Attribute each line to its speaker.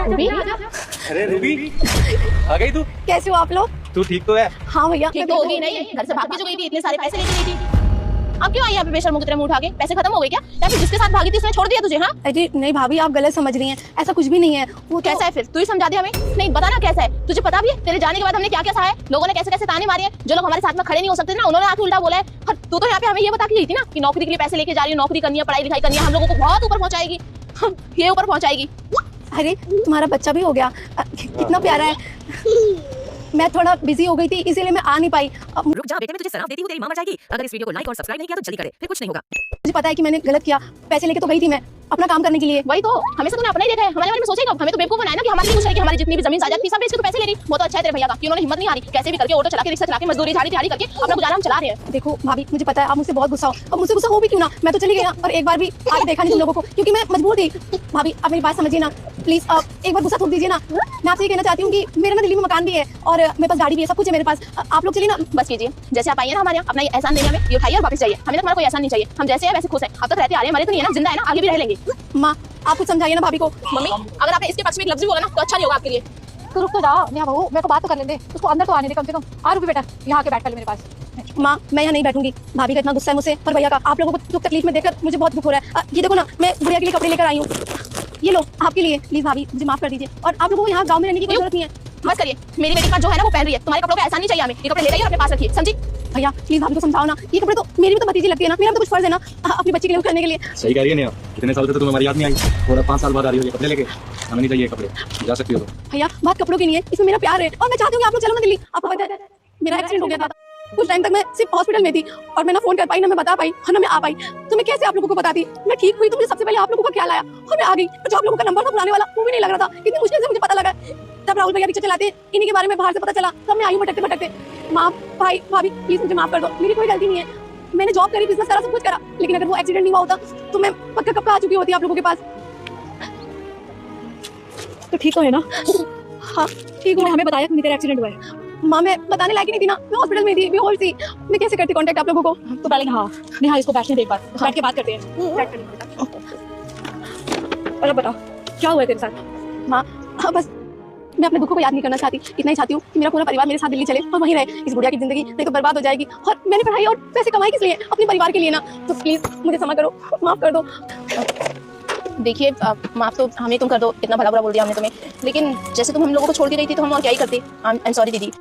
Speaker 1: Ruby,
Speaker 2: अरे Ruby, आ गई तू?
Speaker 1: कैसे हो आप लोग?
Speaker 2: तू ठीक तो है?
Speaker 1: हाँ भैया,
Speaker 3: ठीक तो होगी नहीं, घर से भाग के जो गई थी, इतने सारे पैसे लेके गई थी। अब क्यों आई यहाँ पे बेशर्मों की तरह मुंह उठा के? पैसे खत्म हो गए क्या? या फिर जिसके साथ भागी थी उसने छोड़ दिया तुझे? हाँ
Speaker 1: अरे नहीं भाभी, आप गलत समझ रही हैं, ऐसा कुछ भी नहीं है। वो तो
Speaker 3: कैसा है फिर? तू ही समझा दे हमें। नहीं बताना कैसा है? तुझे पता भी है तेरे जाने के बाद हमने क्या क्या सहा है? लोगों ने कैसे कैसे ताने मारे हैं, जो लोग हमारे साथ में खड़े नहीं हो सकते ना, उन्होंने आके उल्टा बोला है। और तू तो यहाँ पे हमें ये बता के गई थी ना कि नौकरी के लिए पैसे लेके जा रही है, नौकरी करनी है, पढ़ाई लिखाई करनी है, हम लोगों को बहुत ऊपर पहुंचाएगी, ये ऊपर पहुंचाएगी।
Speaker 1: अरे तुम्हारा बच्चा भी हो गया, कितना प्यारा है। मैं थोड़ा बिजी हो गई थी इसीलिए मैं आ नहीं पाई।
Speaker 4: रुक जा बेटे, मैं तुझे सलाह देती हूँ, तेरी मां मर जाएगी अगर इस वीडियो को लाइक और सब्सक्राइब नहीं किया तो जल्दी करे, फिर कुछ नहीं होगा।
Speaker 1: मुझे पता है कि मैंने गलत किया, पैसे लेके तो गई थी मैं अपना काम करने के लिए।
Speaker 3: वही तो, हमेशा तूने अपना ही देखा है, हमारे बारे में सोचेगा? हमें तो बेवकूफ बनाया ना कि हमारे लिए कुछ है कि हमारी जितनी भी जमीन जायदाद थी सब बेच के तो पैसे ले रही। वो तो अच्छा है तेरे भैया का कि उन्होंने हिम्मत नहीं हारी, कैसे भी करके ऑटो चला के, रिक्शा चला के, मजदूरी झाड़ी झाड़ी करके अपना गुजारा हम चला रहे हैं।
Speaker 1: देखो भाभी, मुझे पता है आप मुझसे बहुत गुस्सा हो, अब मुझसे गुस्सा हो भी क्यों ना, मैं तो चली गई ना, और एक बार भी आगे देखा नहीं तुम लोगों को, क्योंकि मैं मजबूर थी। भाभी आप मेरी बात समझिए ना प्लीज, आप एक बार गुस्सा थोप दीजिए ना। मैं आपसे ये कहना चाहती हूँ कि मेरा ना दिल्ली में मकान भी है और मेरे पास गाड़ी भी है, सब कुछ है मेरे पास। आप लोग चलिए ना।
Speaker 3: बस कीजिए, जैसे आप आइए ना हमारे यहाँ, अपना ये एहसान देने हमें, ये उठाइए और वापस जाइए। हमें तुम्हारा कोई एहसान नहीं चाहिए, हम जैसे हैं वैसे खुश हैं। अब तक रहते आ रहे हैं, मरे तो नहीं है ना, जिंदा है ना, आगे भी रह लेंगे।
Speaker 1: माँ आप कुछ समझाइए ना भाभी को।
Speaker 3: मम्मी अगर आपने इसके पक्ष में एक लफ्ज भी बोला ना तो अच्छा नहीं होगा आपके लिए।
Speaker 5: तो रुक तो जाओ नेहा बहू, मेरे को बात तो करने दे, उसको अंदर तो आने दे कम से कम। आ रुक बेटा, यहाँ आके बैठ पहले मेरे पास।
Speaker 1: माँ मैं यहाँ नहीं बैठूंगी, भाभी का इतना गुस्सा है मुझसे और भैया का। आप लोगों को दुख तकलीफ में देखकर मुझे बहुत दुख हो रहा है। ये देखो ना, मैं गुड़िया के लिए कपड़े लेकर आई हूँ, ये लो आपके लिए। प्लीज भाभी मुझे माफ कर दीजिए, और आप लोगों को यहाँ गाँव में रहने की कोई जरूरत नहीं है।
Speaker 3: बस करिए, मेरी बेटी का जो है ना वो पहन रही है, तुम्हारे कपड़ों का एहसान नहीं चाहिए हमें। ये कपड़े ले जाइए और अपने पास रखिए, समझी?
Speaker 1: भैया प्लीज भाभी को समझाओ ना, ये कपड़े तो मेरी भी तो भतीजी लगती है ना, मेरा तो कुछ फर्ज है ना अपनी बच्ची के लिए करने के लिए।
Speaker 2: सही कह रही है नेहा, कितने साल से तो तुम्हें हमारी याद नहीं आई, थोड़ा 5 साल बाद आ रही हो ये कपड़े लेके। हमें नहीं चाहिए कपड़े, जा सकती हो तो।
Speaker 1: भैया बात कपड़ों की नहीं है, इसमें मेरा प्यार है, और मैं चाहती हूँ कि आप लोग चलो ना दिल्ली। आपको पता है मेरा एक्सीडेंट हो गया था, कुछ टाइम तक मैं सिर्फ हॉस्पिटल में थी, और मैं ना फोन कर पाई, ना मैं बता पाई, और ना मैं आ पाई। तो मैं कैसे आप लोगों को बताती? मैं ठीक हुई तो मुझे सबसे पहले आप लोगों का ख्याल आया, और मैं आ गई। जो आप लोगों का नंबर था पुराने वाला, वो भी नहीं लग रहा था, इतनी मुश्किल से मुझे पता लगा। तब राहुल भैया रिक्शा चलाते, इन्हीं के बारे में बाहर से पता चला, तब मैं आई हूँ भटकते भटकते। माँ भाई भाभी प्लीज मुझे माफ कर दो, मेरी कोई गलती नहीं है। मैंने जॉब करी, बिजनेस करा, सब कुछ करा, लेकिन अगर वो एक्सीडेंट नहीं हुआ होता तो मैं पक्का कब का आ चुकी होती आप लोगों के पास।
Speaker 5: तो ठीक तो है ना?
Speaker 1: हाँ ठीक हूँ।
Speaker 5: हमें बताया कि तेरा एक्सीडेंट हुआ है।
Speaker 1: माँ मैं बताने लायक ही नहीं थी ना, मैं हॉस्पिटल में थी, बेहोश थी, मैं कैसे करती कांटेक्ट आप लोगों को?
Speaker 5: तो पहले हाँ नेहा इसको बैठने दे एक बार, बैठ के बात करते हैं। बैठ कर बेटा। और अब बताओ क्या हुआ है तेरे साथ?
Speaker 1: माँ हाँ बस मैं अपने दुखों को याद नहीं करना चाहती, इतना ही चाहती हूँ कि मेरा पूरा परिवार मेरे साथ दिल्ली चले और वहीं रहे। इस बुढ़िया की जिंदगी नहीं तो बर्बाद हो जाएगी, और मैंने पढ़ाई और पैसे कमाए किस लिए? अपने परिवार के लिए ना। तो प्लीज मुझे क्षमा करो, माफ कर दो।
Speaker 3: देखिए माफ तो हमें तुम कर दो, इतना भला बुरा बोल दिया हमने तुम्हें, लेकिन जैसे तुम हम लोगों को छोड़ के गई थी तो हम और क्या ही करते। आई एम सॉरी दीदी।